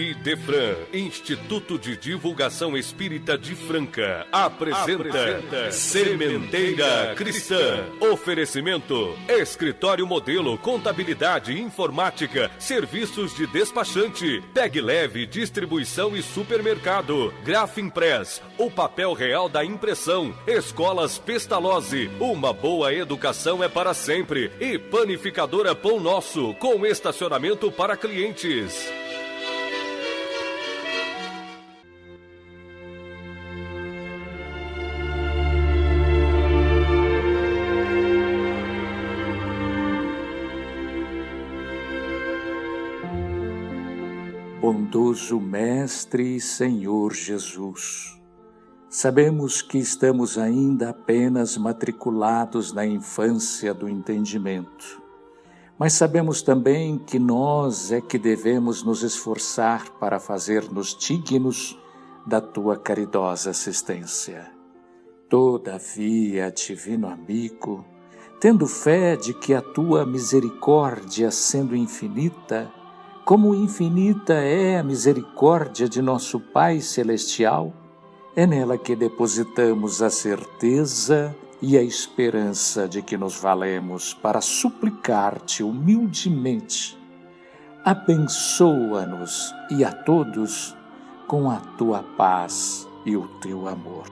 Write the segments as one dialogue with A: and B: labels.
A: IDEFRAN, Instituto de Divulgação Espírita de Franca, apresenta Sementeira Cristã. Oferecimento: Escritório Modelo, Contabilidade, Informática, Serviços de Despachante, Tag Leve, Distribuição e Supermercado, Grafimpress, o papel real da impressão, Escolas Pestalozzi, uma boa educação é para sempre, e Panificadora Pão Nosso, com estacionamento para clientes.
B: Bondoso Mestre e Senhor Jesus, sabemos que estamos ainda apenas matriculados na infância do entendimento, mas sabemos também que nós é que devemos nos esforçar para fazer-nos dignos da Tua caridosa assistência. Todavia, Divino Amigo, tendo fé de que a Tua misericórdia, sendo infinita, como infinita é a misericórdia de nosso Pai Celestial, é nela que depositamos a certeza e a esperança de que nos valemos para suplicar-te humildemente. Abençoa-nos e a todos com a tua paz e o teu amor.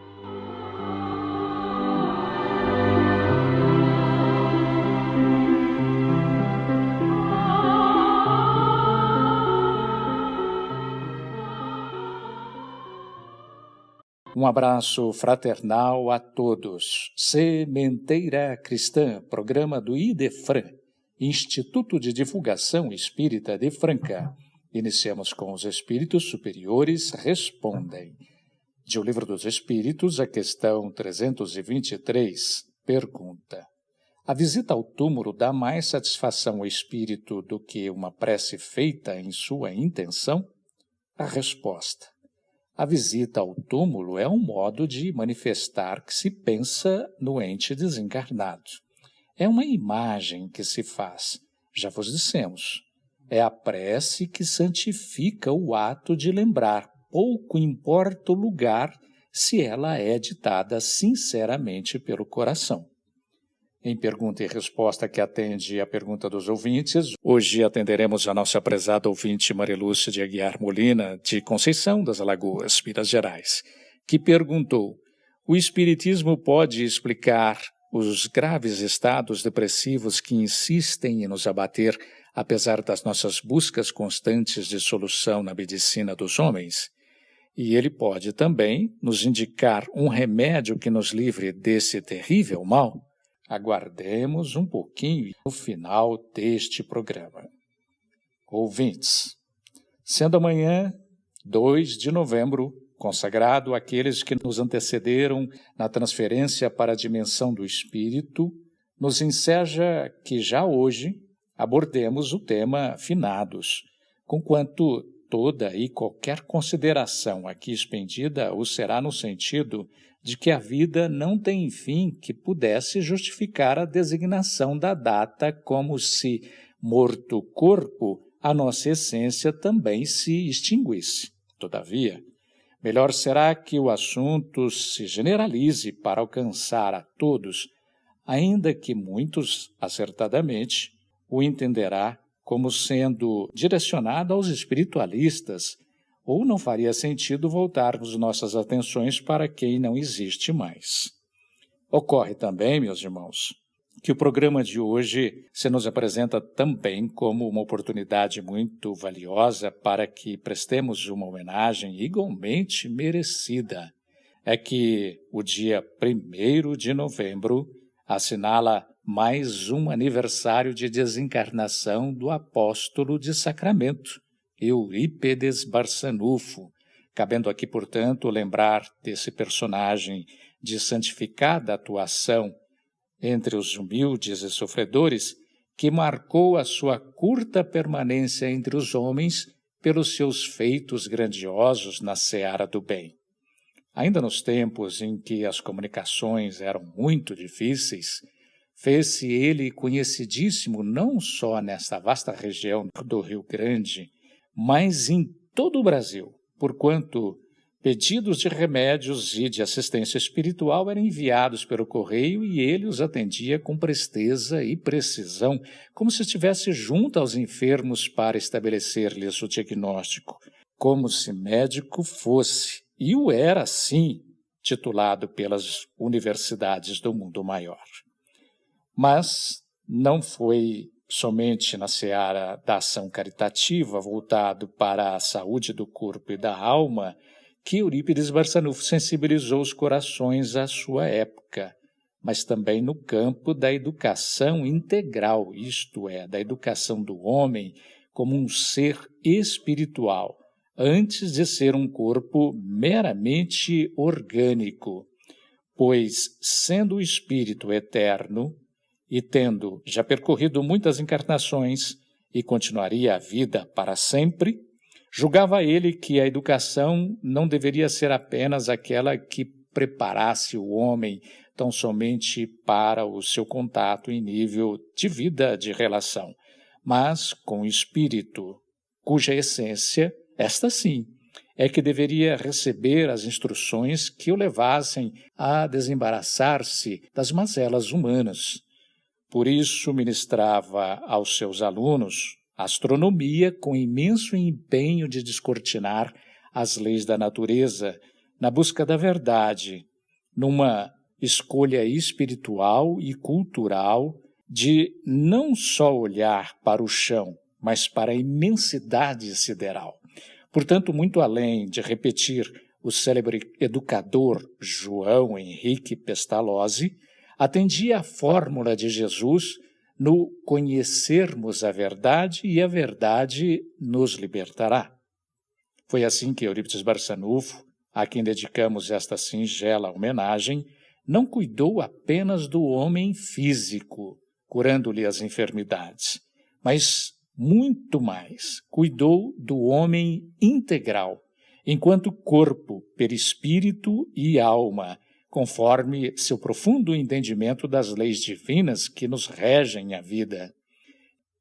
B: Um abraço fraternal a todos. Sementeira Cristã, programa do IDEFRAN, Instituto de Divulgação Espírita de Franca. Iniciamos com os Espíritos Superiores Respondem. De O Livro dos Espíritos, a questão 323, pergunta: a visita ao túmulo dá mais satisfação ao espírito do que uma prece feita em sua intenção? A resposta: a visita ao túmulo é um modo de manifestar que se pensa no ente desencarnado. É uma imagem que se faz, já vos dissemos. É a prece que santifica o ato de lembrar, pouco importa o lugar, se ela é ditada sinceramente pelo coração. Em pergunta e resposta que atende à pergunta dos ouvintes, hoje atenderemos a nossa prezada ouvinte Marilúcia de Aguiar Molina, de Conceição das Alagoas, Minas Gerais, que perguntou: o Espiritismo pode explicar os graves estados depressivos que insistem em nos abater, apesar das nossas buscas constantes de solução na medicina dos homens? E ele pode também nos indicar um remédio que nos livre desse terrível mal? Aguardemos um pouquinho no final deste programa. Ouvintes, sendo amanhã, 2 de novembro, consagrado àqueles que nos antecederam na transferência para a dimensão do Espírito, nos enseja que já hoje abordemos o tema finados, conquanto toda e qualquer consideração aqui expendida o será no sentido de que a vida não tem fim que pudesse justificar a designação da data, como se, morto o corpo, a nossa essência também se extinguisse. Todavia, melhor será que o assunto se generalize para alcançar a todos, ainda que muitos, acertadamente, o entenderá como sendo direcionado aos espiritualistas, ou não faria sentido voltarmos nossas atenções para quem não existe mais. Ocorre também, meus irmãos, que o programa de hoje se nos apresenta também como uma oportunidade muito valiosa para que prestemos uma homenagem igualmente merecida. É que o dia 1º de novembro assinala mais um aniversário de desencarnação do apóstolo de Sacramento, Eurípedes Barçanufo, cabendo aqui, portanto, lembrar desse personagem de santificada atuação entre os humildes e sofredores, que marcou a sua curta permanência entre os homens pelos seus feitos grandiosos na seara do bem. Ainda nos tempos em que as comunicações eram muito difíceis, fez-se ele conhecidíssimo não só nesta vasta região do Rio Grande, mas em todo o Brasil, porquanto pedidos de remédios e de assistência espiritual eram enviados pelo correio e ele os atendia com presteza e precisão, como se estivesse junto aos enfermos para estabelecer-lhes o diagnóstico, como se médico fosse, e o era, sim, titulado pelas universidades do mundo maior. Mas não foi somente na seara da ação caritativa, voltado para a saúde do corpo e da alma, que Eurípides Barçanufo sensibilizou os corações à sua época, mas também no campo da educação integral, isto é, da educação do homem como um ser espiritual, antes de ser um corpo meramente orgânico, pois, sendo o espírito eterno e tendo já percorrido muitas encarnações e continuaria a vida para sempre, julgava ele que a educação não deveria ser apenas aquela que preparasse o homem tão somente para o seu contato em nível de vida de relação, mas com o espírito, cuja essência, esta sim, é que deveria receber as instruções que o levassem a desembaraçar-se das mazelas humanas. Por isso ministrava aos seus alunos astronomia com imenso empenho de descortinar as leis da natureza, na busca da verdade, numa escolha espiritual e cultural de não só olhar para o chão, mas para a imensidade sideral. Portanto, muito além de repetir o célebre educador João Henrique Pestalozzi, atendia à fórmula de Jesus no conhecermos a verdade e a verdade nos libertará. Foi assim que Eurípides Barçanufo, a quem dedicamos esta singela homenagem, não cuidou apenas do homem físico, curando-lhe as enfermidades, mas muito mais, cuidou do homem integral, enquanto corpo, perispírito e alma, conforme seu profundo entendimento das leis divinas que nos regem a vida.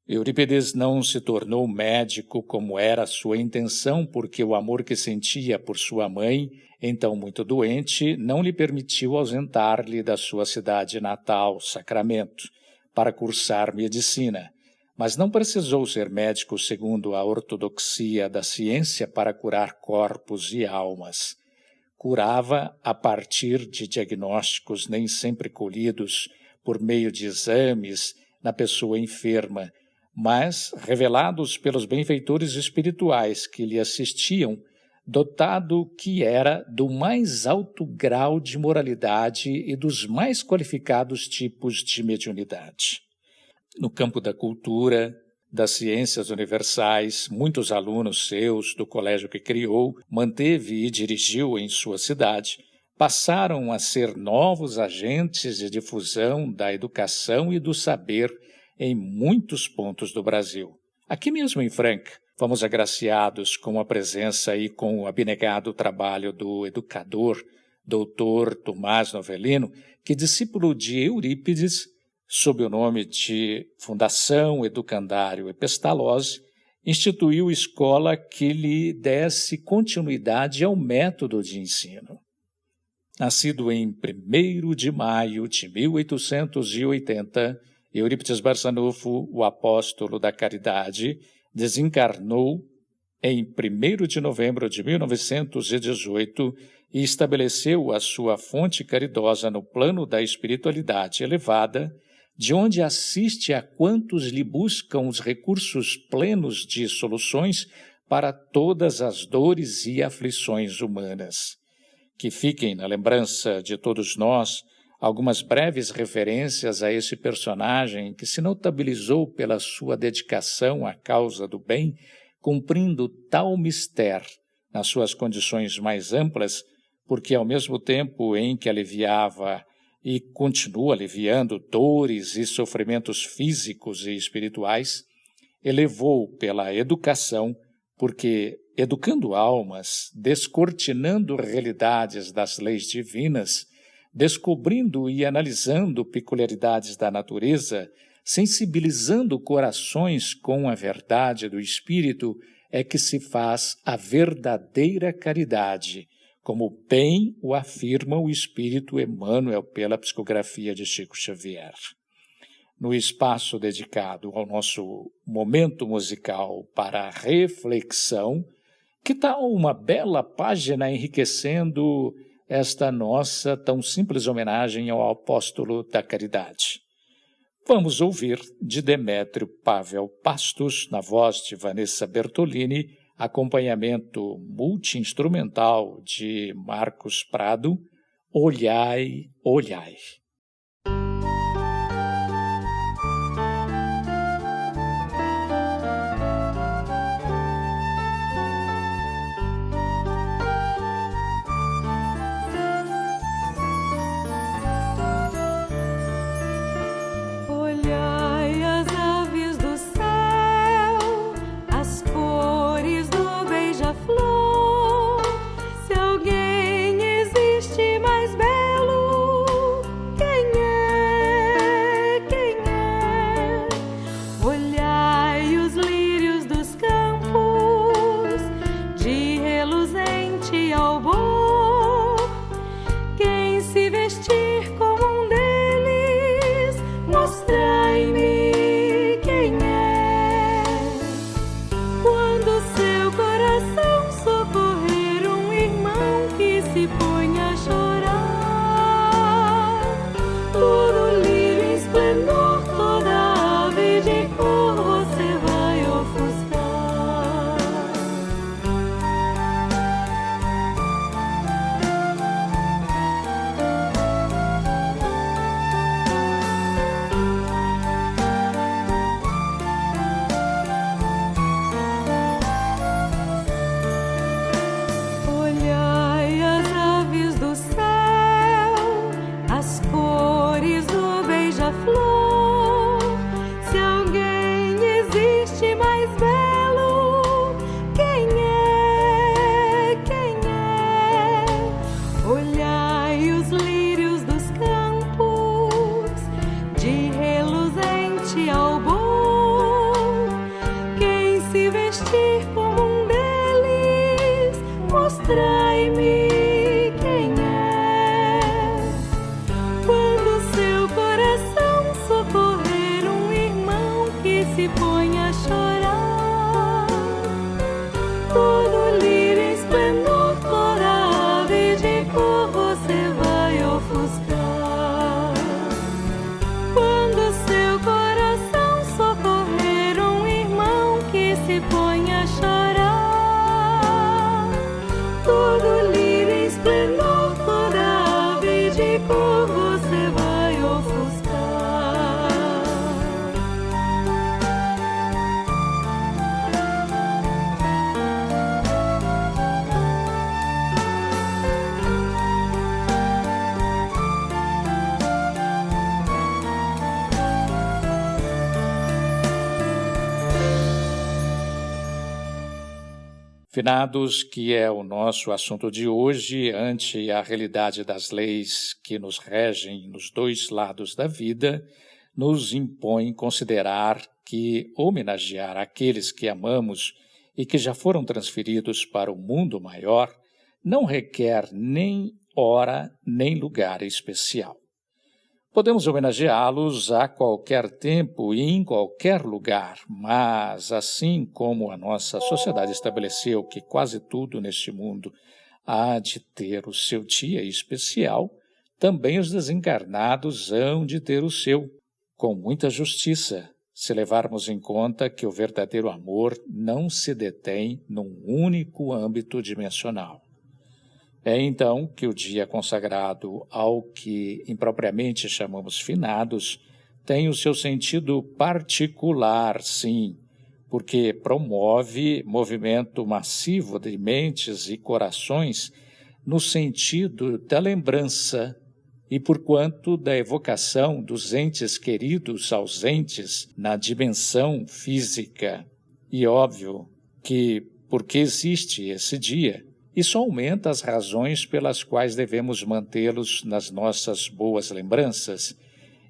B: Eurípides não se tornou médico como era sua intenção, porque o amor que sentia por sua mãe, então muito doente, não lhe permitiu ausentar-lhe da sua cidade natal, Sacramento, para cursar medicina. Mas não precisou ser médico segundo a ortodoxia da ciência para curar corpos e almas. Curava a partir de diagnósticos nem sempre colhidos por meio de exames na pessoa enferma, mas revelados pelos benfeitores espirituais que lhe assistiam, dotado que era do mais alto grau de moralidade e dos mais qualificados tipos de mediunidade. No campo da cultura, das ciências universais, muitos alunos seus do colégio que criou, manteve e dirigiu em sua cidade, passaram a ser novos agentes de difusão da educação e do saber em muitos pontos do Brasil. Aqui mesmo em Franca, fomos agraciados com a presença e com o abnegado trabalho do educador, doutor Tomás Novelino, que, discípulo de Eurípides, sob o nome de Fundação Educandário Pestalozzi, instituiu escola que lhe desse continuidade ao método de ensino. Nascido em 1º de maio de 1880, Eurípides Barçanufo, o apóstolo da caridade, desencarnou em 1º de novembro de 1918 e estabeleceu a sua fonte caridosa no plano da espiritualidade elevada, de onde assiste a quantos lhe buscam os recursos plenos de soluções para todas as dores e aflições humanas. Que fiquem na lembrança de todos nós algumas breves referências a esse personagem que se notabilizou pela sua dedicação à causa do bem, cumprindo tal mistério nas suas condições mais amplas, porque ao mesmo tempo em que aliviava e continua aliviando dores e sofrimentos físicos e espirituais, elevou pela educação, porque, educando almas, descortinando realidades das leis divinas, descobrindo e analisando peculiaridades da natureza, sensibilizando corações com a verdade do Espírito, é que se faz a verdadeira caridade, como bem o afirma o Espírito Emmanuel pela psicografia de Chico Xavier. No espaço dedicado ao nosso momento musical para a reflexão, que tal uma bela página enriquecendo esta nossa tão simples homenagem ao apóstolo da caridade? Vamos ouvir de Demétrio Pavel Pastos, na voz de Vanessa Bertolini, acompanhamento multi-instrumental de Marcos Prado, Olhai, Olhai. Finados, que é o nosso assunto de hoje, ante a realidade das leis que nos regem nos dois lados da vida, nos impõe considerar que homenagear aqueles que amamos e que já foram transferidos para o mundo maior não requer nem hora nem lugar especial. Podemos homenageá-los a qualquer tempo e em qualquer lugar, mas assim como a nossa sociedade estabeleceu que quase tudo neste mundo há de ter o seu dia especial, também os desencarnados hão de ter o seu, com muita justiça, se levarmos em conta que o verdadeiro amor não se detém num único âmbito dimensional. É então que o dia consagrado ao que impropriamente chamamos finados tem o seu sentido particular, sim, porque promove movimento massivo de mentes e corações no sentido da lembrança e porquanto da evocação dos entes queridos ausentes na dimensão física. E óbvio que, porque existe esse dia, isso aumenta as razões pelas quais devemos mantê-los nas nossas boas lembranças.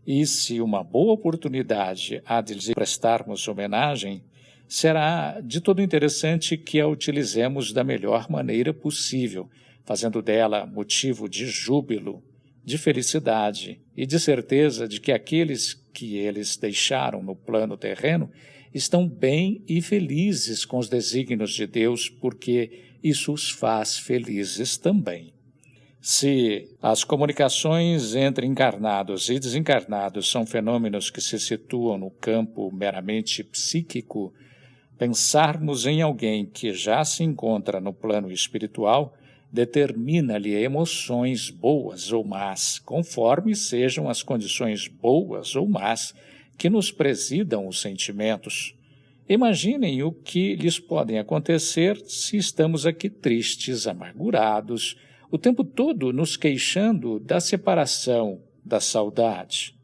B: E se uma boa oportunidade há de lhes prestarmos homenagem, será de todo interessante que a utilizemos da melhor maneira possível, fazendo dela motivo de júbilo, de felicidade e de certeza de que aqueles que eles deixaram no plano terreno estão bem e felizes com os desígnios de Deus, porque isso os faz felizes também. Se as comunicações entre encarnados e desencarnados são fenômenos que se situam no campo meramente psíquico, pensarmos em alguém que já se encontra no plano espiritual determina-lhe emoções boas ou más, conforme sejam as condições boas ou más que nos presidam os sentimentos. Imaginem o que lhes podem acontecer se estamos aqui tristes, amargurados, o tempo todo nos queixando da separação, da saudade.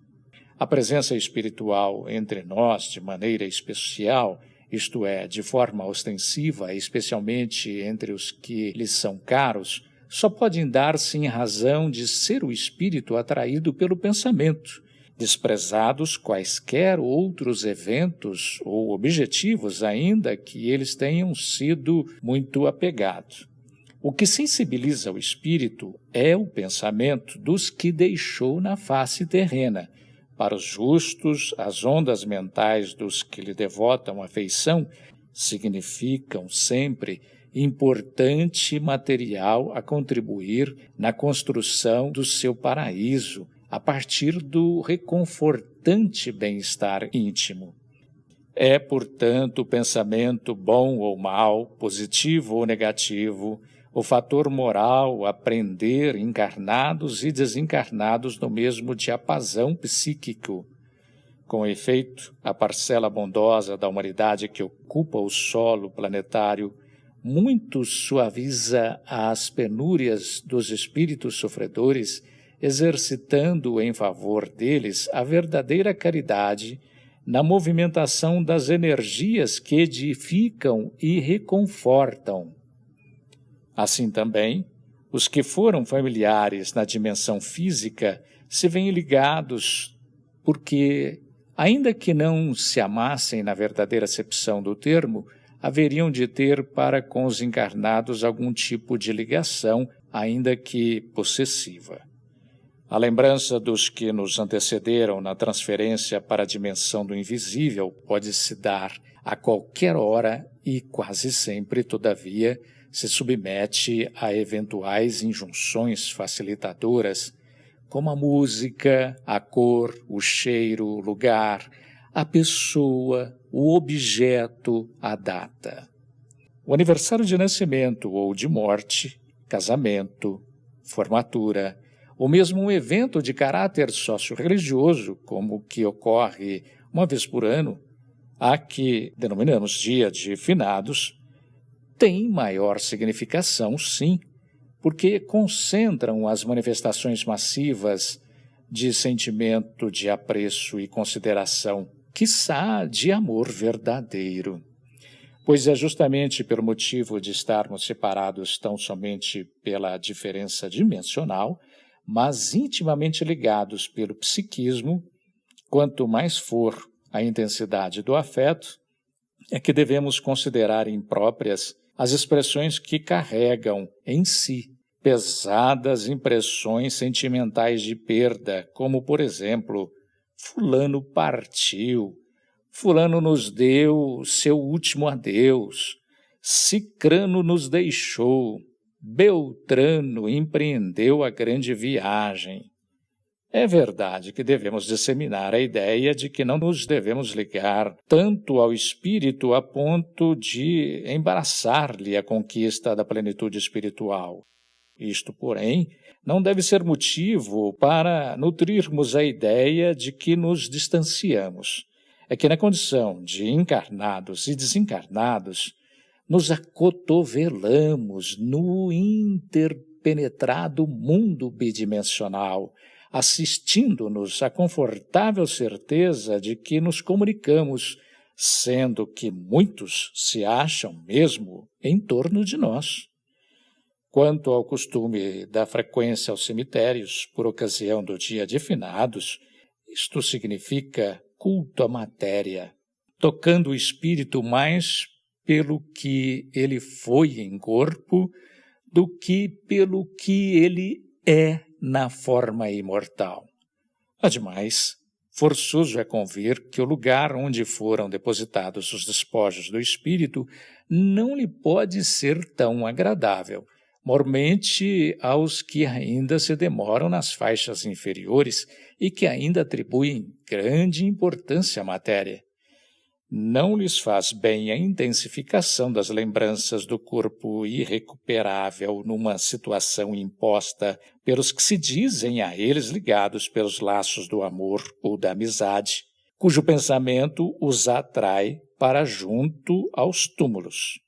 B: A presença espiritual entre nós, de maneira especial, isto é, de forma ostensiva, especialmente entre os que lhes são caros, só podem dar-se em razão de ser o espírito atraído pelo pensamento, desprezados quaisquer outros eventos ou objetivos, ainda que eles tenham sido muito apegados. O que sensibiliza o espírito é o pensamento dos que deixou na face terrena. Para os justos, as ondas mentais dos que lhe devotam afeição significam sempre importante material a contribuir na construção do seu paraíso, a partir do reconfortante bem-estar íntimo. É, portanto, o pensamento bom ou mau, positivo ou negativo, o fator moral a prender encarnados e desencarnados no mesmo diapasão psíquico. Com efeito, a parcela bondosa da humanidade que ocupa o solo planetário muito suaviza as penúrias dos espíritos sofredores, exercitando em favor deles a verdadeira caridade na movimentação das energias que edificam e reconfortam. Assim também, os que foram familiares na dimensão física se veem ligados porque, ainda que não se amassem na verdadeira acepção do termo, haveriam de ter para com os encarnados algum tipo de ligação, ainda que possessiva. A lembrança dos que nos antecederam na transferência para a dimensão do invisível pode se dar a qualquer hora e quase sempre, todavia, se submete a eventuais injunções facilitadoras, como a música, a cor, o cheiro, o lugar, a pessoa, o objeto, a data. O aniversário de nascimento ou de morte, casamento, formatura, ou mesmo um evento de caráter socio-religioso, como o que ocorre uma vez por ano, a que denominamos Dia de Finados, tem maior significação, sim, porque concentram as manifestações massivas de sentimento de apreço e consideração, quiçá de amor verdadeiro. Pois é justamente pelo motivo de estarmos separados tão somente pela diferença dimensional, mas intimamente ligados pelo psiquismo, quanto mais for a intensidade do afeto, é que devemos considerar impróprias as expressões que carregam em si pesadas impressões sentimentais de perda, como, por exemplo, fulano partiu, fulano nos deu seu último adeus, cicrano nos deixou, Beltrano empreendeu a grande viagem. É verdade que devemos disseminar a ideia de que não nos devemos ligar tanto ao espírito a ponto de embaraçar-lhe a conquista da plenitude espiritual. Isto, porém, não deve ser motivo para nutrirmos a ideia de que nos distanciamos. É que na condição de encarnados e desencarnados, nos acotovelamos no interpenetrado mundo bidimensional, assistindo-nos à confortável certeza de que nos comunicamos, sendo que muitos se acham mesmo em torno de nós. Quanto ao costume da frequência aos cemitérios por ocasião do Dia de Finados, isto significa culto à matéria. tocando o espírito mais pelo que ele foi em corpo do que pelo que ele é na forma imortal. Ademais, forçoso é convir que o lugar onde foram depositados os despojos do espírito não lhe pode ser tão agradável, mormente aos que ainda se demoram nas faixas inferiores e que ainda atribuem grande importância à matéria. Não lhes faz bem a intensificação das lembranças do corpo irrecuperável numa situação imposta pelos que se dizem a eles ligados pelos laços do amor ou da amizade, cujo pensamento os atrai para junto aos túmulos.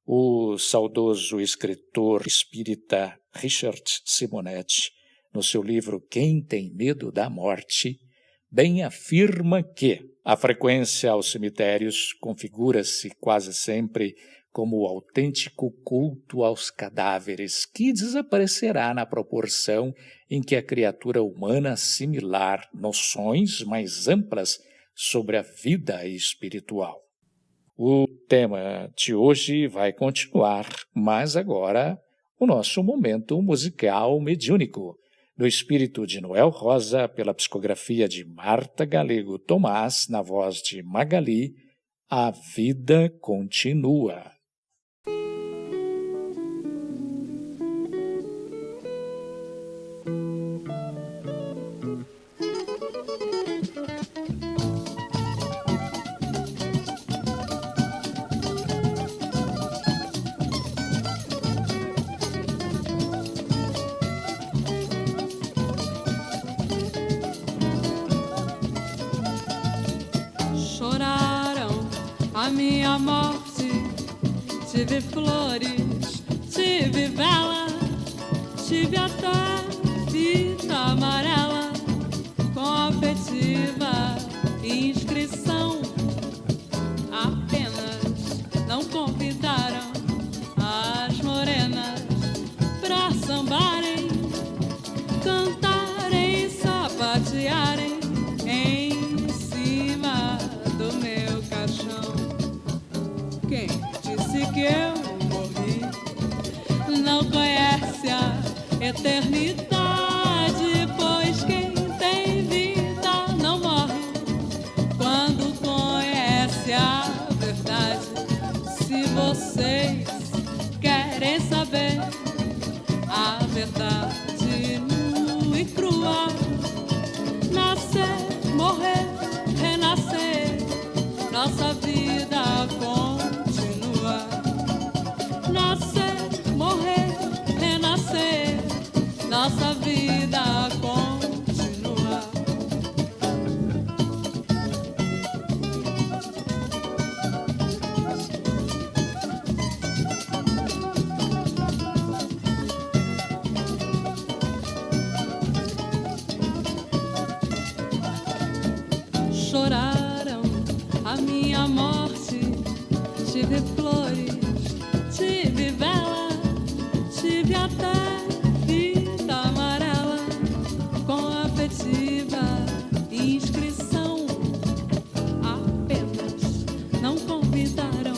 B: O saudoso escritor espírita Richard Simonetti, no seu livro Quem tem medo da morte, bem afirma que a frequência aos cemitérios configura-se quase sempre como o autêntico culto aos cadáveres, que desaparecerá na proporção em que a criatura humana assimilar noções mais amplas sobre a vida espiritual. O tema de hoje vai continuar, mas agora o nosso momento musical mediúnico, do espírito de Noel Rosa, pela psicografia de Marta Galego Tomás, na voz de Magali, A Vida Continua.
C: A minha morte, tive flores, tive vela, tive até fita amarela, com afetiva inscrição. Apenas não convidaram as morenas pra sambarem, cantarem, sapatearem em cima do meu caixão. Quem disse que eu morri não conhece a eternidade, pois quem tem vida não morre quando conhece a verdade. Se vocês querem saber a verdade nua e crua, nascer, morrer, renascer, nossa vida continua. Nascer, morrer, renascer, nossa vida continua. Choraram a minha morte, tive flores, tive vela, tive até fita amarela, com afetiva inscrição. Apenas não convidaram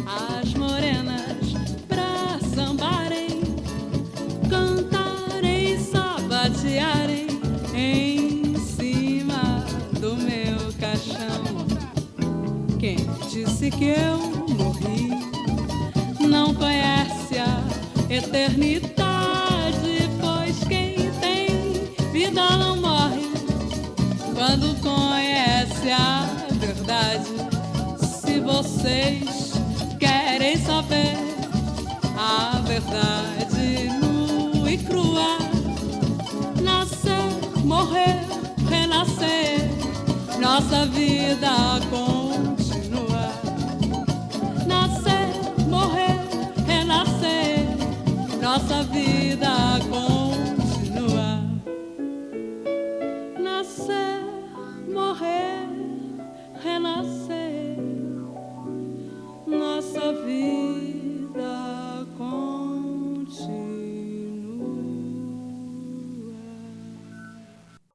C: as morenas pra sambarem, cantarem, sapatearem em cima do meu caixão. Quem disse que eu morri não conhece a eternidade, pois quem tem vida não morre quando conhece a verdade. Se vocês querem saber a verdade nua e crua, nascer, morrer, renascer, nossa vida continua. Nascer, morrer, renascer, nossa vida continua. Nascer, morrer, renascer, nossa vida continua.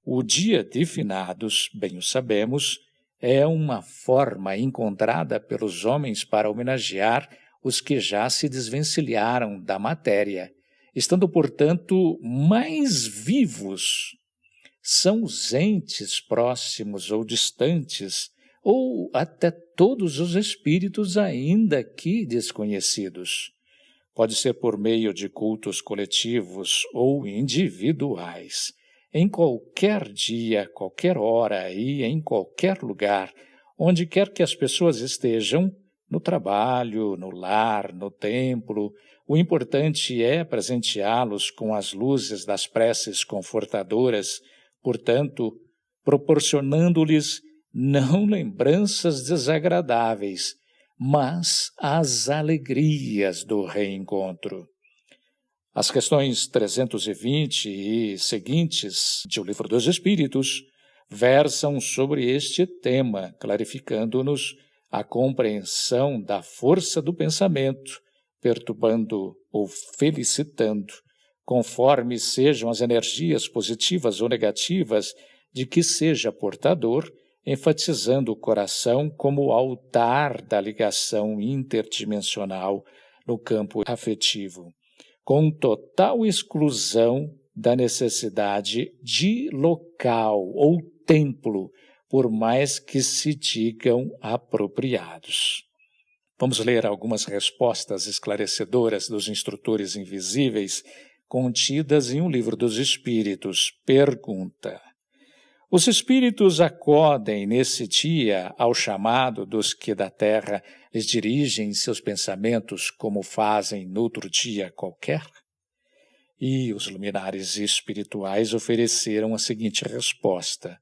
B: O dia de finados, bem o sabemos, é uma forma encontrada pelos homens para homenagear os que já se desvencilharam da matéria, estando, portanto, mais vivos. São os entes próximos ou distantes, ou até todos os espíritos ainda aqui desconhecidos. Pode ser por meio de cultos coletivos ou individuais. Em qualquer dia, qualquer hora e em qualquer lugar, onde quer que as pessoas estejam, no trabalho, no lar, no templo, o importante é presenteá-los com as luzes das preces confortadoras, portanto, proporcionando-lhes não lembranças desagradáveis, mas as alegrias do reencontro. As questões 320 e seguintes de O Livro dos Espíritos versam sobre este tema, clarificando-nos a compreensão da força do pensamento, perturbando ou felicitando, conforme sejam as energias positivas ou negativas de que seja portador, enfatizando o coração como altar da ligação interdimensional no campo afetivo, com total exclusão da necessidade de local ou templo, por mais que se digam apropriados. Vamos ler algumas respostas esclarecedoras dos instrutores invisíveis contidas em O Livro dos Espíritos. Pergunta: os espíritos acodem nesse dia ao chamado dos que da terra lhes dirigem seus pensamentos como fazem noutro dia qualquer? E os luminares espirituais ofereceram a seguinte resposta: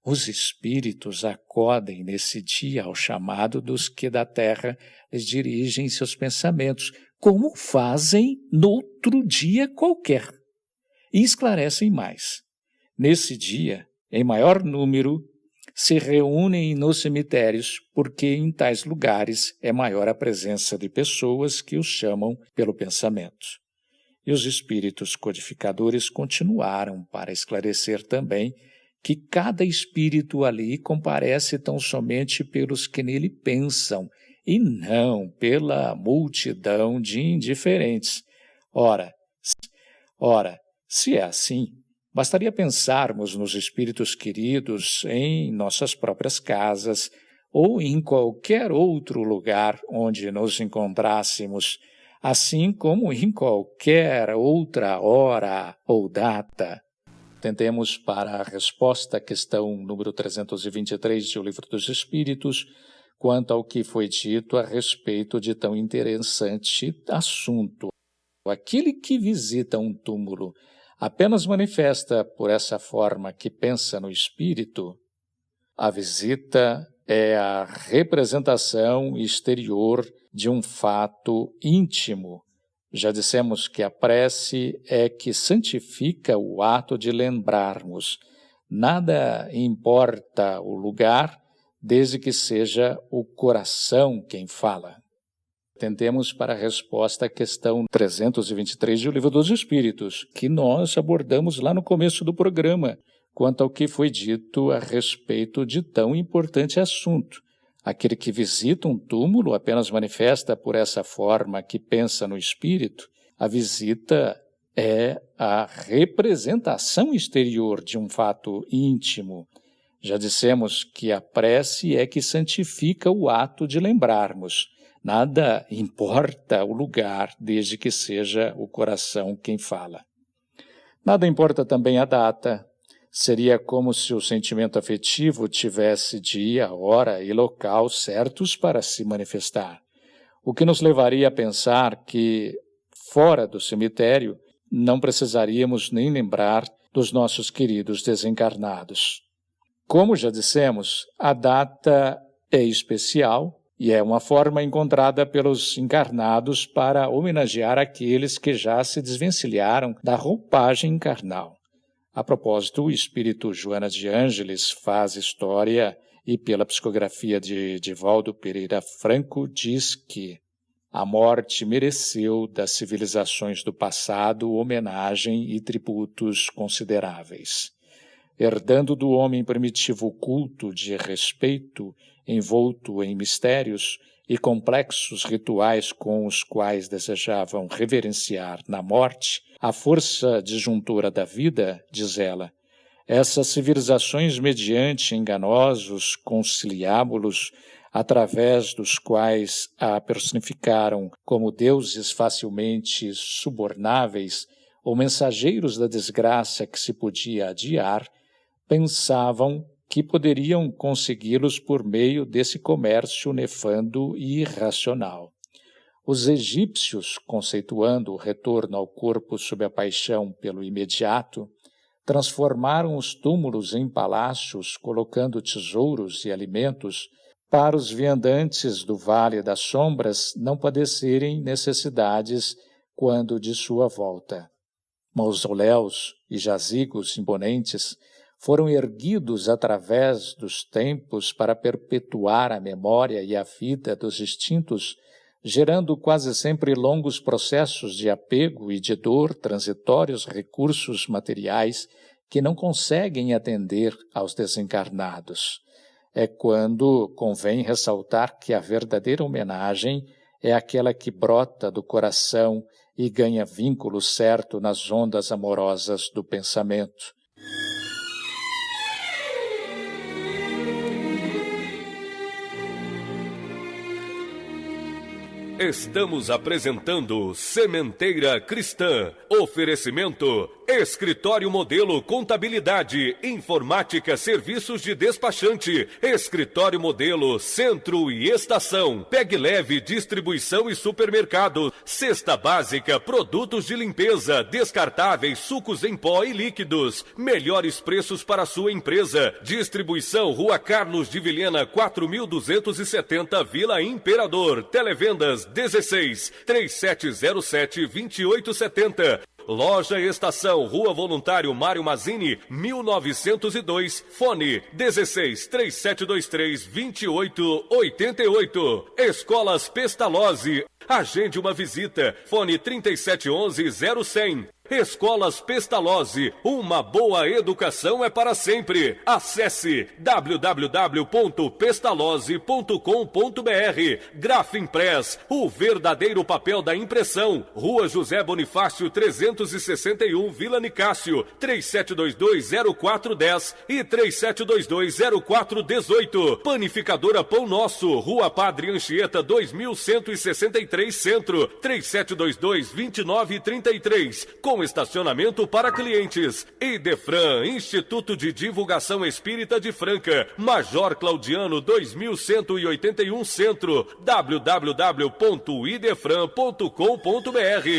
B: os espíritos acodem nesse dia ao chamado dos que da terra lhes dirigem seus pensamentos como fazem noutro dia qualquer. E esclarecem mais: nesse dia, em maior número, se reúnem nos cemitérios, porque em tais lugares é maior a presença de pessoas que os chamam pelo pensamento. E os espíritos codificadores continuaram para esclarecer também que cada espírito ali comparece tão somente pelos que nele pensam, e não pela multidão de indiferentes. Ora, se é assim, bastaria pensarmos nos espíritos queridos em nossas próprias casas ou em qualquer outro lugar onde nos encontrássemos, assim como em qualquer outra hora ou data. Tentemos para a resposta à questão número 323 de O Livro dos Espíritos, quanto ao que foi dito a respeito de tão interessante assunto. Aquele que visita um túmulo apenas manifesta por essa forma que pensa no espírito? A visita é a representação exterior de um fato íntimo. Já dissemos que a prece é que santifica o ato de lembrarmos. Nada importa o lugar, desde que seja o coração quem fala. Tentemos para a resposta à questão 323 do Livro dos Espíritos, que nós abordamos lá no começo do programa, quanto ao que foi dito a respeito de tão importante assunto. Aquele que visita um túmulo apenas manifesta por essa forma que pensa no espírito. A visita é a representação exterior de um fato íntimo. Já dissemos que a prece é que santifica o ato de lembrarmos. Nada importa o lugar, desde que seja o coração quem fala. Nada importa também a data. Seria como se o sentimento afetivo tivesse dia, hora e local certos para se manifestar, o que nos levaria a pensar que, fora do cemitério, não precisaríamos nem lembrar dos nossos queridos desencarnados. Como já dissemos, a data é especial e é uma forma encontrada pelos encarnados para homenagear aqueles que já se desvencilharam da roupagem carnal. A propósito, o espírito Joana de Ângeles faz história e, pela psicografia de Divaldo Pereira Franco, diz que a morte mereceu das civilizações do passado homenagem e tributos consideráveis. herdando do homem primitivo o culto de respeito, envolto em mistérios e complexos rituais com os quais desejavam reverenciar na morte a força disjuntora da vida, diz ela, essas civilizações mediante enganosos conciliábulos, através dos quais a personificaram como deuses facilmente subornáveis ou mensageiros da desgraça que se podia adiar, pensavam que poderiam consegui-los por meio desse comércio nefando e irracional. Os egípcios, conceituando o retorno ao corpo sob a paixão pelo imediato, transformaram os túmulos em palácios, colocando tesouros e alimentos para os viandantes do Vale das Sombras não padecerem necessidades quando de sua volta. Mausoléus e jazigos imponentes foram erguidos através dos tempos para perpetuar a memória e a vida dos extintos, gerando quase sempre longos processos de apego e de dor, transitórios recursos materiais que não conseguem atender aos desencarnados. É quando convém ressaltar que a verdadeira homenagem é aquela que brota do coração e ganha vínculo certo nas ondas amorosas do pensamento.
A: Estamos apresentando Sementeira Cristã. Oferecimento: Escritório Modelo Contabilidade, Informática, Serviços de Despachante, Escritório Modelo Centro e Estação, Pegue Leve Distribuição e Supermercado, Cesta Básica, Produtos de Limpeza, Descartáveis, Sucos em Pó e Líquidos, melhores preços para sua empresa. Distribuição Rua Carlos de Vilhena 4270, Vila Imperador. Televendas 16 3707 2870. Loja Estação, Rua Voluntário Mário Mazzini, 1902, fone 16 3723 2888. Escolas Pestalozzi, agende uma visita, fone 3711-0100. Escolas Pestalozzi, uma boa educação é para sempre. Acesse www.pestalozzi.com.br. Grafimpress, o verdadeiro papel da impressão. Rua José Bonifácio 361, Vila Nicásio, 3722-0410 e 3722-0418. Panificadora Pão Nosso, Rua Padre Anchieta 2163 Centro, 3722-2933. Com estacionamento para clientes. Idefran, Instituto de Divulgação Espírita de Franca, Major Claudiano 2181 Centro, www.idefran.com.br.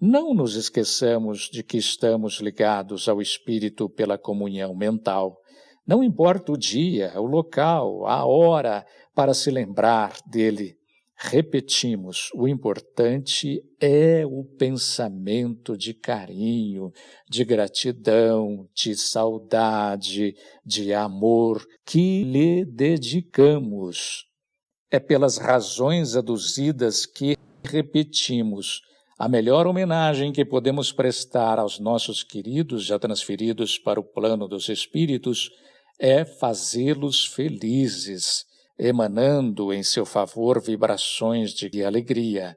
B: Não nos esqueçamos de que estamos ligados ao Espírito pela comunhão mental. Não importa o dia, o local, a hora para se lembrar dele. Repetimos, o importante é o pensamento de carinho, de gratidão, de saudade, de amor que lhe dedicamos. É pelas razões aduzidas que repetimos. A melhor homenagem que podemos prestar aos nossos queridos já transferidos para o plano dos espíritos é fazê-los felizes, emanando em seu favor vibrações de alegria.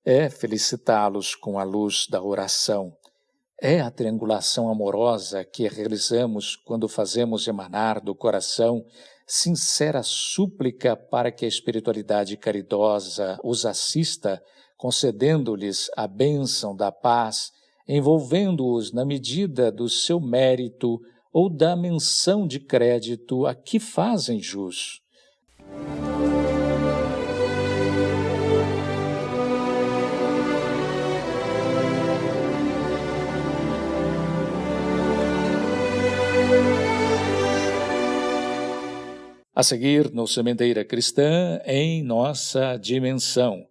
B: É felicitá-los com a luz da oração. É a triangulação amorosa que realizamos quando fazemos emanar do coração sincera súplica para que a espiritualidade caridosa os assista, concedendo-lhes a bênção da paz, envolvendo-os na medida do seu mérito ou da menção de crédito a que fazem jus. A seguir, no Sementeira Cristã, em nossa dimensão.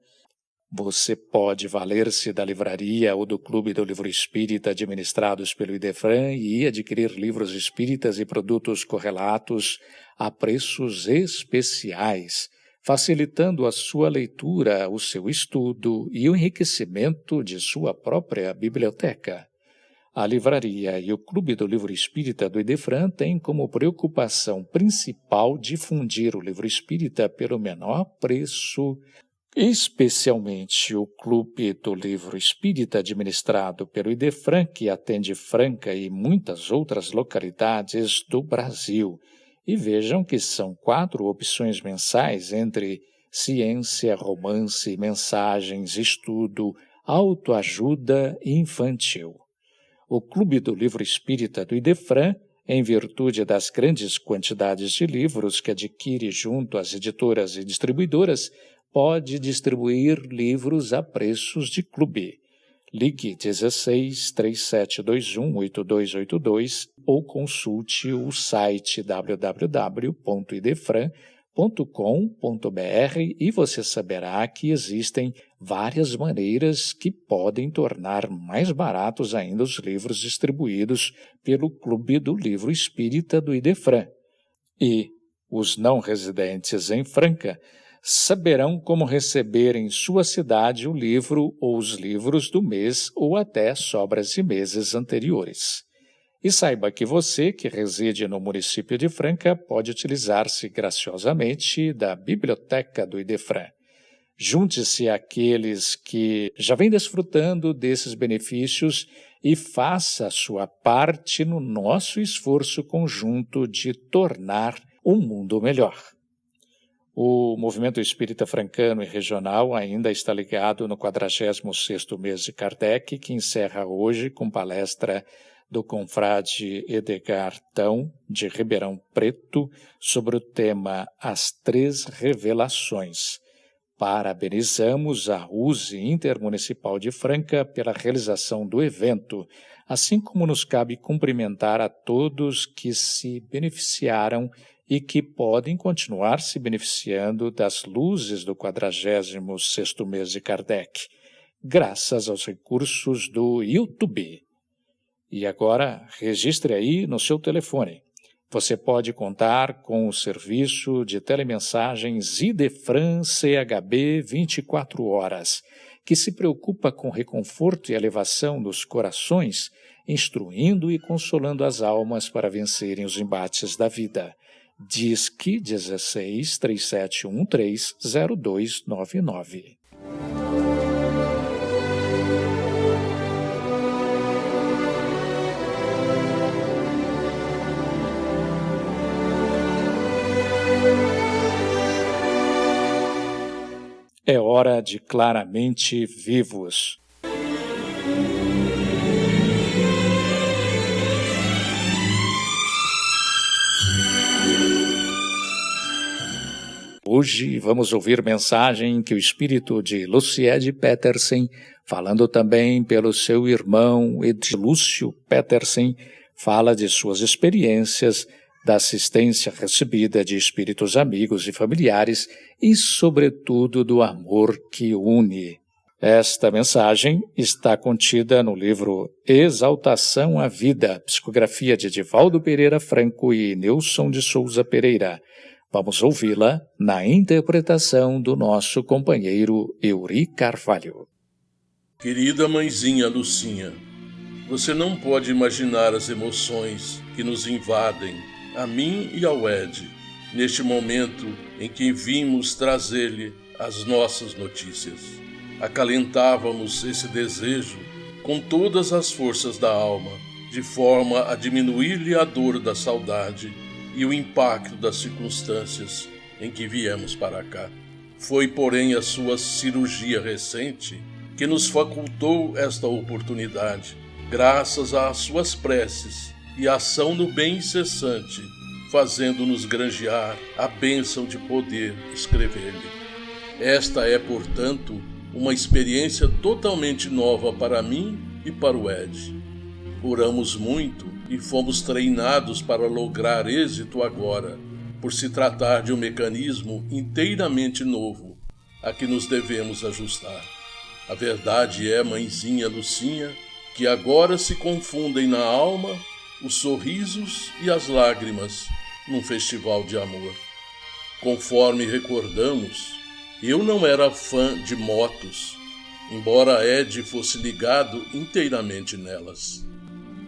B: Você pode valer-se da livraria ou do Clube do Livro Espírita administrados pelo Idefran e adquirir livros espíritas e produtos correlatos a preços especiais. facilitando a sua leitura, o seu estudo e o enriquecimento de sua própria biblioteca. A livraria e o Clube do Livro Espírita do Idefran têm como preocupação principal difundir o livro espírita pelo menor preço, especialmente o Clube do Livro Espírita administrado pelo Idefran, que atende Franca e muitas outras localidades do Brasil. E vejam que são 4 opções mensais entre ciência, romance, mensagens, estudo, autoajuda e infantil. O Clube do Livro Espírita do Idefran, em virtude das grandes quantidades de livros que adquire junto às editoras e distribuidoras, pode distribuir livros a preços de clube. Ligue 16 3721 8282 ou consulte o site www.idefran.com.br e você saberá que existem várias maneiras que podem tornar mais baratos ainda os livros distribuídos pelo Clube do Livro Espírita do Idefran. E os não residentes em Franca saberão como receber em sua cidade o livro ou os livros do mês ou até sobras de meses anteriores. E saiba que você, que reside no município de Franca, pode utilizar-se graciosamente da Biblioteca do Idefran. Junte-se àqueles que já vêm desfrutando desses benefícios e faça a sua parte no nosso esforço conjunto de tornar um mundo melhor. O movimento espírita francano e regional ainda está ligado no 46º mês de Kardec, que encerra hoje com palestra do confrade Edgar Tão, de Ribeirão Preto, sobre o tema As 3 Revelações. Parabenizamos a USE Intermunicipal de Franca pela realização do evento, assim como nos cabe cumprimentar a todos que se beneficiaram e que podem continuar se beneficiando das luzes do 46º mês de Kardec, graças aos recursos do YouTube. E agora, registre aí no seu telefone. Você pode contar com o serviço de telemensagens Idefran CHB 24 horas, que se preocupa com o reconforto e elevação dos corações, instruindo e consolando as almas para vencerem os embates da vida. Disque 16 3713 0299. É hora de Claramente Vivos. Hoje vamos ouvir mensagem que o espírito de Luciede Petersen, falando também pelo seu irmão Edilúcio Petersen, fala de suas experiências, da assistência recebida de espíritos amigos e familiares e, sobretudo, do amor que une. Esta mensagem está contida no livro Exaltação à Vida, psicografia de Divaldo Pereira Franco e Nilson de Souza Pereira. Vamos ouvi-la na interpretação do nosso companheiro Euri Carvalho.
D: Querida mãezinha Lucinha, você não pode imaginar as emoções que nos invadem, a mim e ao Ed, neste momento em que vimos trazer-lhe as nossas notícias. Acalentávamos esse desejo com todas as forças da alma, de forma a diminuir-lhe a dor da saudade e o impacto das circunstâncias em que viemos para cá. Foi, porém, a sua cirurgia recente que nos facultou esta oportunidade, graças às suas preces e a ação do bem incessante, fazendo-nos granjear a bênção de poder escrever-lhe. Esta é, portanto, uma experiência totalmente nova para mim e para o Ed. Oramos muito e fomos treinados para lograr êxito agora, por se tratar de um mecanismo inteiramente novo, a que nos devemos ajustar. A verdade é, mãezinha Lucinha, que agora se confundem na alma os sorrisos e as lágrimas num festival de amor. Conforme recordamos, eu não era fã de motos, embora Ed fosse ligado inteiramente nelas.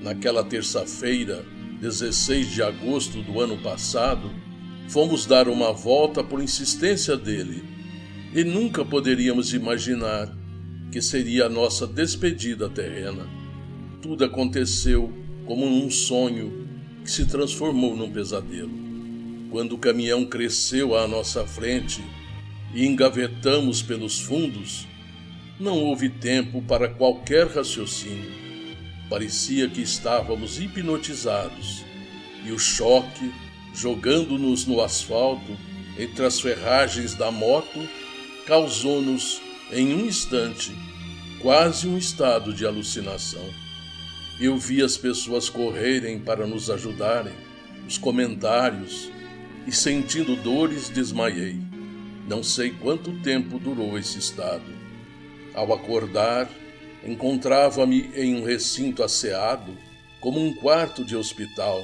D: Naquela terça-feira, 16 de agosto do ano passado, fomos dar uma volta por insistência dele, e nunca poderíamos imaginar que seria a nossa despedida terrena. Tudo aconteceu como um sonho que se transformou num pesadelo. Quando o caminhão cresceu à nossa frente e engavetamos pelos fundos, não houve tempo para qualquer raciocínio. Parecia que estávamos hipnotizados, e o choque, jogando-nos no asfalto, entre as ferragens da moto, causou-nos, em um instante, quase um estado de alucinação. Eu vi as pessoas correrem para nos ajudarem, os comentários, e sentindo dores desmaiei. Não sei quanto tempo durou esse estado. Ao acordar, encontrava-me em um recinto asseado, como um quarto de hospital,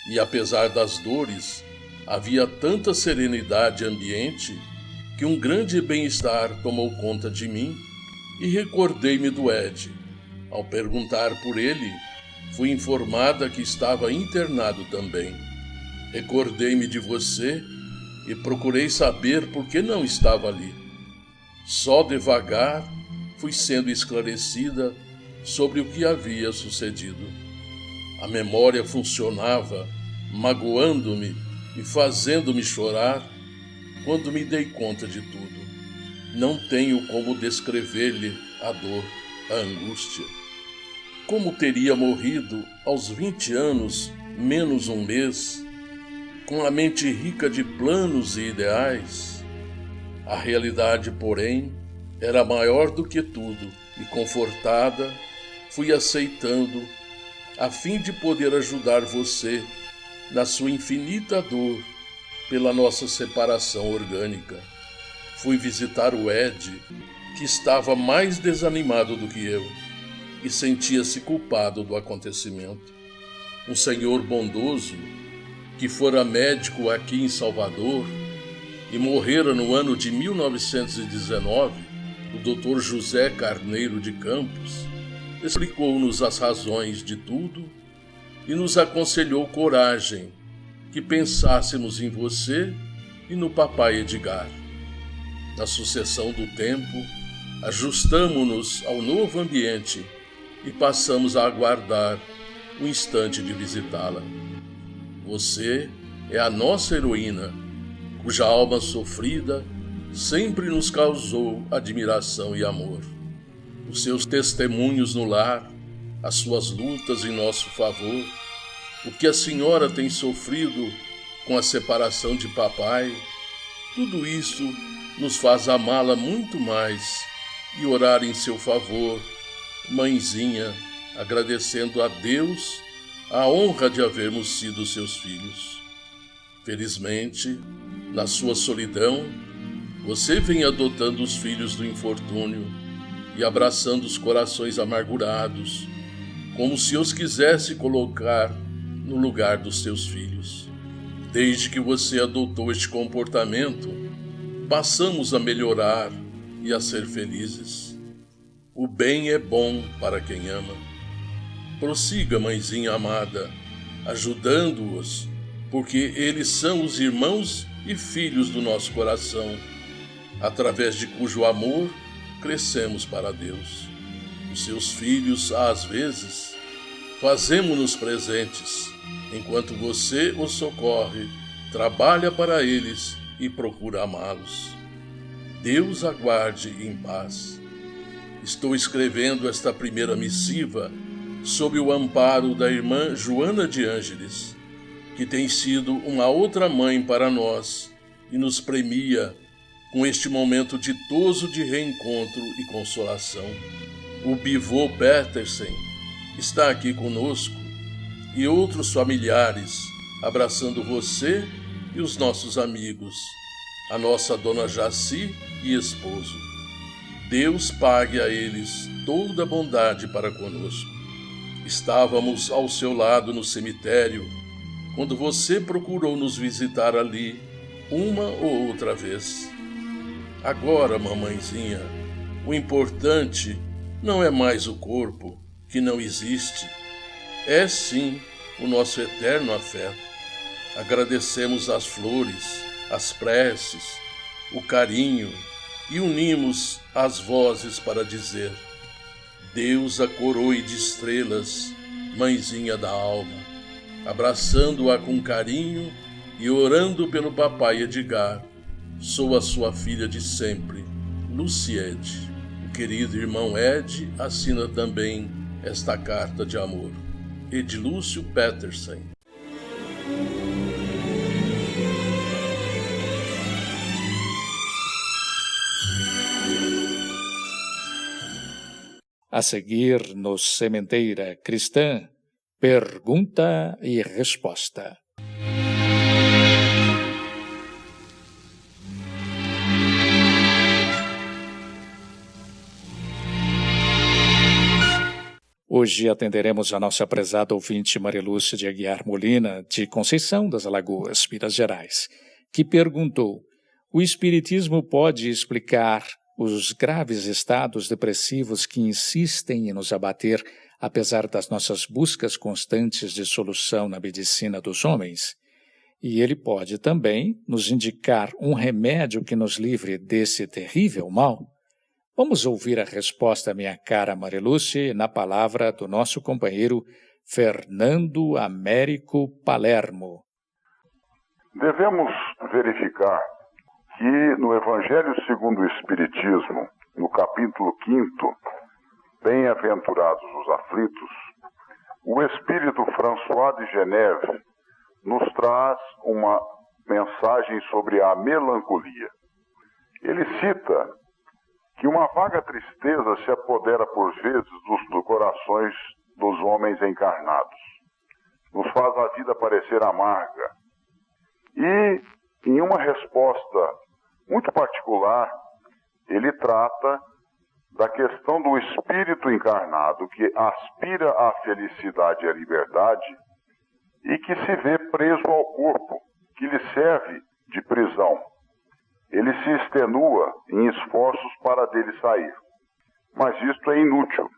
D: e apesar das dores, havia tanta serenidade ambiente que um grande bem-estar tomou conta de mim e recordei-me do Ed. Ao perguntar por ele, fui informada que estava internado também. Recordei-me de você e procurei saber por que não estava ali. Só devagar fui sendo esclarecida sobre o que havia sucedido. A memória funcionava, magoando-me e fazendo-me chorar quando me dei conta de tudo. Não tenho como descrever-lhe a dor, a angústia. Como teria morrido aos 20 anos, menos um mês, com a mente rica de planos e ideais? A realidade, porém, era maior do que tudo e, confortada, fui aceitando a fim de poder ajudar você na sua infinita dor pela nossa separação orgânica. Fui visitar o Ed, que estava mais desanimado do que eu e sentia-se culpado do acontecimento. Um senhor bondoso, que fora médico aqui em Salvador e morrera no ano de 1919, o Dr. José Carneiro de Campos, explicou-nos as razões de tudo e nos aconselhou coragem, que pensássemos em você e no papai Edgar. Na sucessão do tempo, ajustamo-nos ao novo ambiente e passamos a aguardar o instante de visitá-la. Você é a nossa heroína, cuja alma sofrida sempre nos causou admiração e amor. Os seus testemunhos no lar, as suas lutas em nosso favor, o que a senhora tem sofrido com a separação de papai, tudo isso nos faz amá-la muito mais e orar em seu favor, mãezinha, agradecendo a Deus a honra de havermos sido seus filhos. Felizmente, na sua solidão, você vem adotando os filhos do infortúnio e abraçando os corações amargurados, como se os quisesse colocar no lugar dos seus filhos. Desde que você adotou este comportamento, passamos a melhorar e a ser felizes. O bem é bom para quem ama. Prossiga, mãezinha amada, ajudando-os, porque eles são os irmãos e filhos do nosso coração, através de cujo amor crescemos para Deus. Os seus filhos, às vezes, fazemo-nos presentes, enquanto você os socorre, trabalha para eles e procura amá-los. Deus aguarde em paz. Estou escrevendo esta primeira missiva sob o amparo da irmã Joana de Ângeles, que tem sido uma outra mãe para nós e nos premia com este momento ditoso de reencontro e consolação. O Bivô Petersen está aqui conosco e outros familiares, abraçando você e os nossos amigos, a nossa dona Jaci e esposo. Deus pague a eles toda a bondade para conosco. Estávamos ao seu lado no cemitério, quando você procurou nos visitar ali uma ou outra vez. Agora, mamãezinha, o importante não é mais o corpo, que não existe. É sim o nosso eterno afeto. Agradecemos as flores, as preces, o carinho e unimos as vozes para dizer: Deus a coroe de estrelas, mãezinha da alma, abraçando-a com carinho e orando pelo papai Edgar. Sou a sua filha de sempre, Luciede. O querido irmão Ed assina também esta carta de amor. Edilúcio Petersen.
B: A seguir, no Sementeira Cristã, pergunta e resposta. Hoje atenderemos a nossa prezada ouvinte Marilúcia de Aguiar Molina, de Conceição das Alagoas, Minas Gerais, que perguntou: o Espiritismo pode explicar os graves estados depressivos que insistem em nos abater, apesar das nossas buscas constantes de solução na medicina dos homens? E ele pode também nos indicar um remédio que nos livre desse terrível mal? Vamos ouvir a resposta, minha cara Marilúcia, na palavra do nosso companheiro Fernando Américo Palermo.
E: Devemos verificar que no Evangelho segundo o Espiritismo, no capítulo 5, Bem-aventurados os aflitos, o Espírito François de Geneve nos traz uma mensagem sobre a melancolia. Ele cita que uma vaga tristeza se apodera por vezes dos corações dos homens encarnados. Nos faz a vida parecer amarga. E, em uma resposta muito particular, ele trata da questão do espírito encarnado que aspira à felicidade e à liberdade e que se vê preso ao corpo, que lhe serve de prisão. Ele se extenua em esforços para dele sair, mas isto é inútil.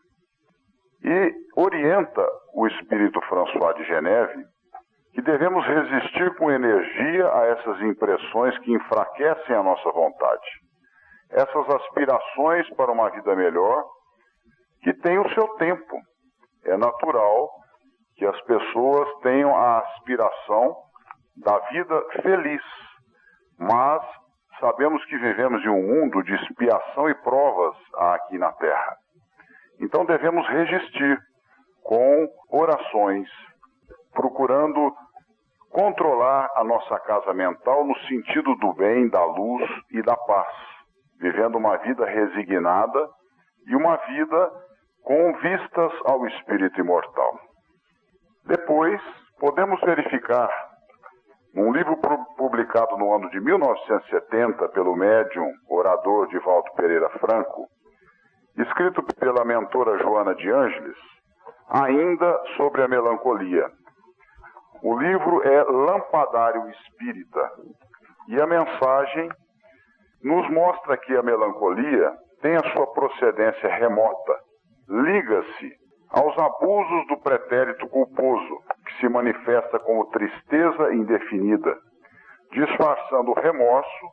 E: E orienta o espírito François de Geneve que devemos resistir com energia a essas impressões que enfraquecem a nossa vontade, essas aspirações para uma vida melhor que tem o seu tempo. É natural que as pessoas tenham a aspiração da vida feliz, mas sabemos que vivemos em um mundo de expiação e provas aqui na Terra. Então devemos resistir com orações, procurando controlar a nossa casa mental no sentido do bem, da luz e da paz, vivendo uma vida resignada e uma vida com vistas ao espírito imortal. Depois, podemos verificar num livro publicado no ano de 1970 pelo médium orador Divaldo Pereira Franco, escrito pela mentora Joana de Ângeles, ainda sobre a melancolia. O livro é Lampadário Espírita e a mensagem nos mostra que a melancolia tem a sua procedência remota, liga-se aos abusos do pretérito culposo, que se manifesta como tristeza indefinida, disfarçando o remorso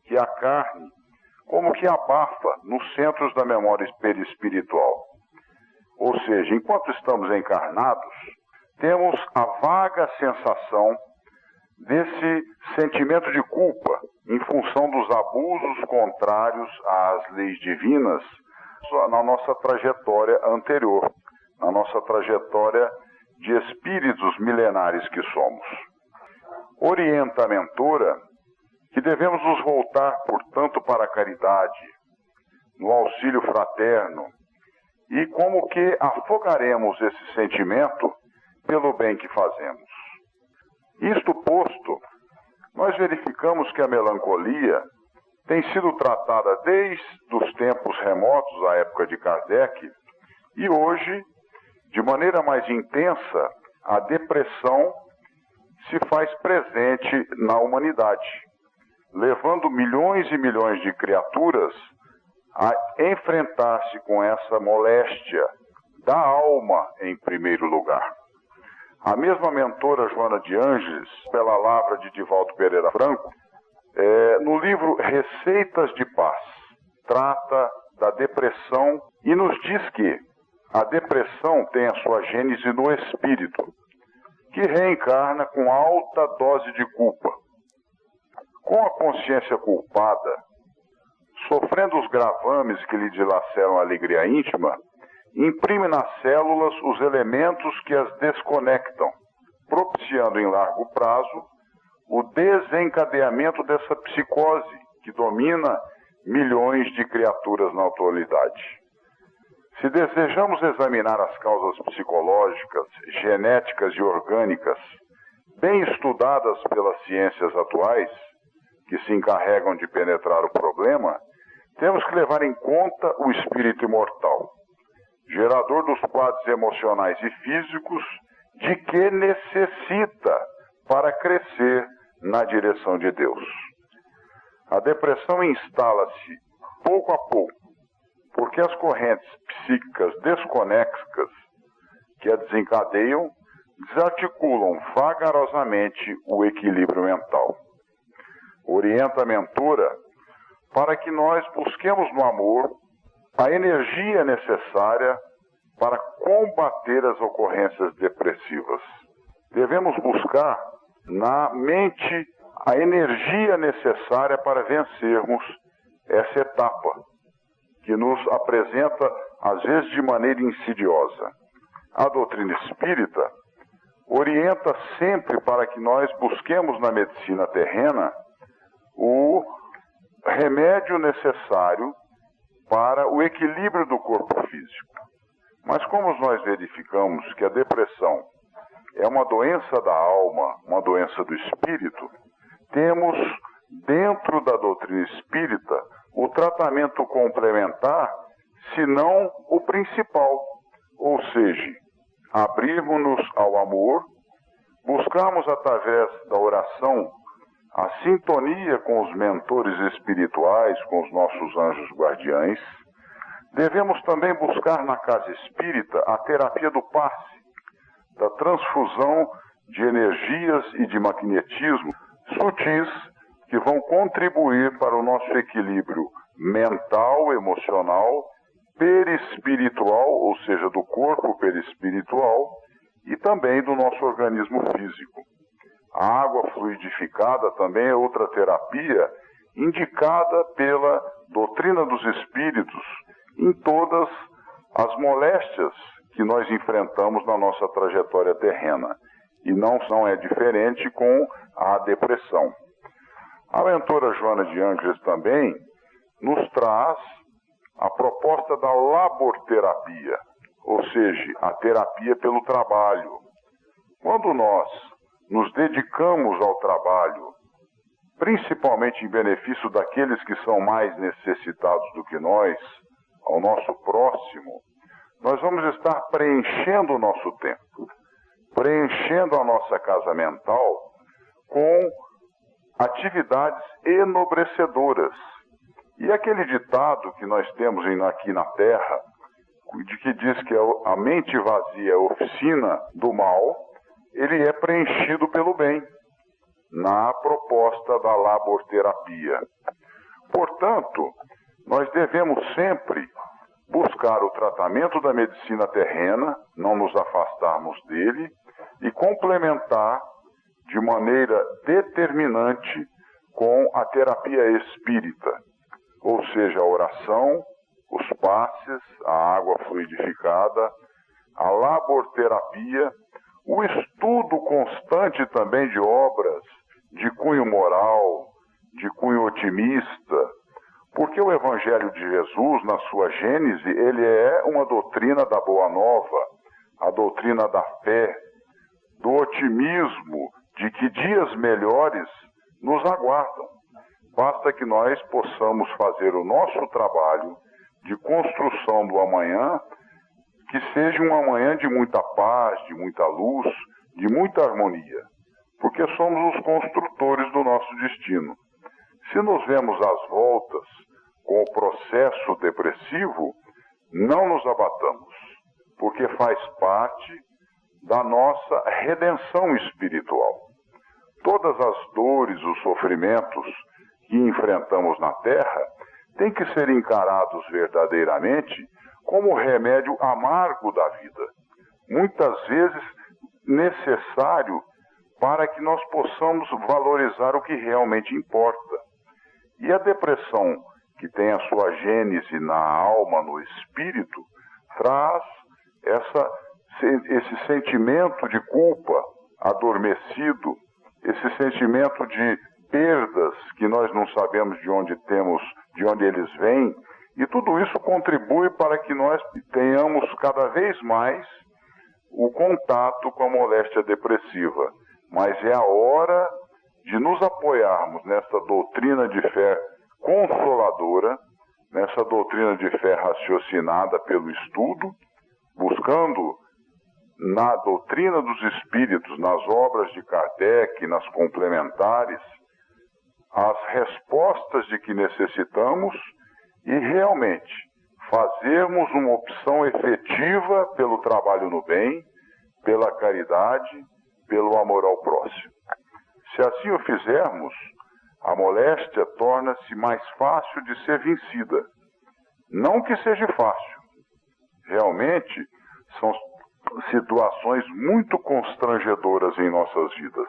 E: que a carne como que abafa nos centros da memória perispiritual. Ou seja, enquanto estamos encarnados, temos a vaga sensação desse sentimento de culpa em função dos abusos contrários às leis divinas na nossa trajetória anterior, na nossa trajetória de espíritos milenares que somos. Orienta a mentora que devemos nos voltar, portanto, para a caridade, no auxílio fraterno, e como que afogaremos esse sentimento pelo bem que fazemos. Isto posto, nós verificamos que a melancolia tem sido tratada desde os tempos remotos, à época de Kardec, e hoje, de maneira mais intensa, a depressão se faz presente na humanidade. levando milhões e milhões de criaturas a enfrentar-se com essa moléstia da alma em primeiro lugar. A mesma mentora Joana de Ângeles, pela lavra de Divaldo Pereira Franco, no livro Receitas de Paz, trata da depressão e nos diz que a depressão tem a sua gênese no espírito, que reencarna com alta dose de culpa. Com a consciência culpada, sofrendo os gravames que lhe dilaceram a alegria íntima, imprime nas células os elementos que as desconectam, propiciando em largo prazo o desencadeamento dessa psicose que domina milhões de criaturas na atualidade. Se desejamos examinar as causas psicológicas, genéticas e orgânicas, bem estudadas pelas ciências atuais, que se encarregam de penetrar o problema, temos que levar em conta o espírito imortal, gerador dos quadros emocionais e físicos de que necessita para crescer na direção de Deus. A depressão instala-se pouco a pouco, porque as correntes psíquicas desconexas que a desencadeiam desarticulam vagarosamente o equilíbrio mental. Orienta a mentora para que nós busquemos no amor a energia necessária para combater as ocorrências depressivas. Devemos buscar na mente a energia necessária para vencermos essa etapa, que nos apresenta, às vezes, de maneira insidiosa. A doutrina espírita orienta sempre para que nós busquemos na medicina terrena o remédio necessário para o equilíbrio do corpo físico. Mas como nós verificamos que a depressão é uma doença da alma, uma doença do espírito, temos dentro da doutrina espírita o tratamento complementar, se não o principal, ou seja, abrirmos-nos ao amor, buscarmos através da oração a sintonia com os mentores espirituais, com os nossos anjos guardiães. Devemos também buscar na casa espírita a terapia do passe, da transfusão de energias e de magnetismo sutis que vão contribuir para o nosso equilíbrio mental, emocional, perispiritual, ou seja, do corpo perispiritual, e também do nosso organismo físico. A água fluidificada também é outra terapia indicada pela doutrina dos espíritos em todas as moléstias que nós enfrentamos na nossa trajetória terrena. E não é diferente com a depressão. A mentora Joana de Ângeles também nos traz a proposta da laborterapia, ou seja, a terapia pelo trabalho. Quando nós nos dedicamos ao trabalho, principalmente em benefício daqueles que são mais necessitados do que nós, ao nosso próximo, nós vamos estar preenchendo o nosso tempo, preenchendo a nossa casa mental com atividades enobrecedoras. E aquele ditado que nós temos aqui na Terra, de que diz que a mente vazia é a oficina do mal, ele é preenchido pelo bem, na proposta da laborterapia. Portanto, nós devemos sempre buscar o tratamento da medicina terrena, não nos afastarmos dele, e complementar de maneira determinante com a terapia espírita, ou seja, a oração, os passes, a água fluidificada, a laborterapia, o estudo constante também de obras de cunho moral, de cunho otimista, porque o Evangelho de Jesus, na sua gênese, ele é uma doutrina da boa nova, a doutrina da fé, do otimismo, de que dias melhores nos aguardam. Basta que nós possamos fazer o nosso trabalho de construção do amanhã, que seja um amanhã de muita paz, de muita luz, de muita harmonia, porque somos os construtores do nosso destino. Se nos vemos às voltas com o processo depressivo, não nos abatamos, porque faz parte da nossa redenção espiritual. Todas as dores, os sofrimentos que enfrentamos na Terra têm que ser encarados verdadeiramente como remédio amargo da vida, muitas vezes necessário para que nós possamos valorizar o que realmente importa. E a depressão, que tem a sua gênese na alma, no espírito, traz esse sentimento de culpa adormecido, esse sentimento de perdas que nós não sabemos de onde eles vêm, e tudo isso contribui para que nós tenhamos cada vez mais o contato com a moléstia depressiva. Mas é a hora de nos apoiarmos nessa doutrina de fé consoladora, nessa doutrina de fé raciocinada pelo estudo, buscando na doutrina dos espíritos, nas obras de Kardec, nas complementares, as respostas de que necessitamos e realmente fazermos uma opção efetiva pelo trabalho no bem, pela caridade, pelo amor ao próximo. Se assim o fizermos, a moléstia torna-se mais fácil de ser vencida. Não que seja fácil. Realmente, são situações muito constrangedoras em nossas vidas.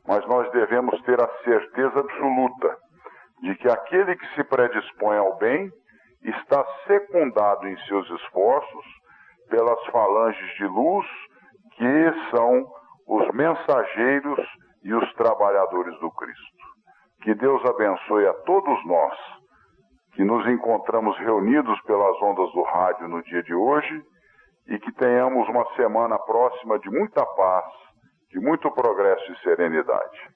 E: Mas nós devemos ter a certeza absoluta de que aquele que se predispõe ao bem está secundado em seus esforços pelas falanges de luz que são os mensageiros e os trabalhadores do Cristo. Que Deus abençoe a todos nós que nos encontramos reunidos pelas ondas do rádio no dia de hoje e que tenhamos uma semana próxima de muita paz, de muito progresso e serenidade.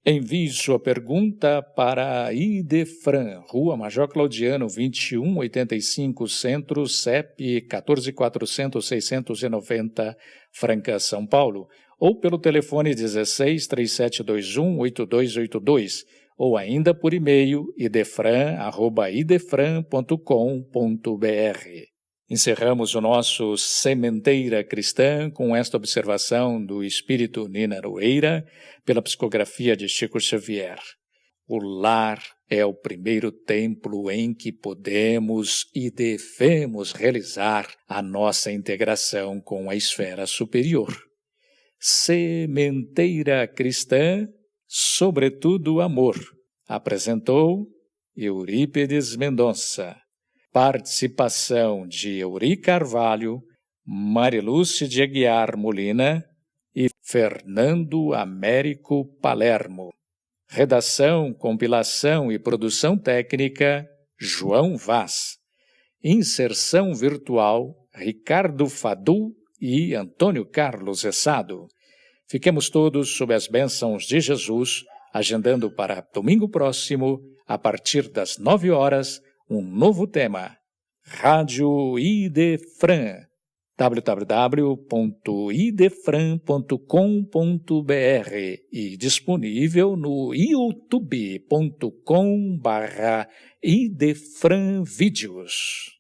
B: Envie sua pergunta para Idefran, Rua Major Claudiano, 2185, Centro, CEP 14.400.690, Franca, São Paulo, ou pelo telefone 16-3721-8282, ou ainda por e-mail idefran@idefran.com.br. Encerramos o nosso Sementeira Cristã com esta observação do espírito Nina Aroeira, pela psicografia de Chico Xavier. O lar é o primeiro templo em que podemos e devemos realizar a nossa integração com a esfera superior. Sementeira Cristã, sobretudo amor. Apresentou Eurípides Mendonça. Participação de Euri Carvalho, Marilúcia de Aguiar Molina e Fernando Américo Palermo. Redação, compilação e produção técnica, João Vaz. Inserção virtual, Ricardo Fadu e Antônio Carlos Essado. Fiquemos todos sob as bênçãos de Jesus, agendando para domingo próximo, a partir das 9 horas, um novo tema. Rádio Idefran. www.idefran.com.br e disponível no youtube.com/idefranvídeos.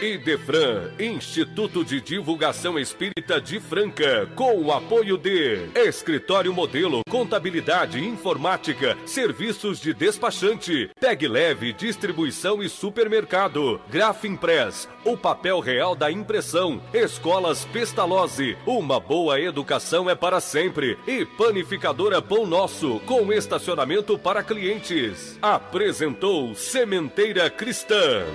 A: Idefran, Instituto de Divulgação Espírita de Franca, com o apoio de Escritório Modelo, Contabilidade, Informática, Serviços de Despachante, Tag Leve, Distribuição e Supermercado, Grafimpress, o papel real da impressão, Escolas Pestalozzi, uma boa educação é para sempre, e Panificadora Pão Nosso, com estacionamento para clientes. Apresentou Sementeira Cristã.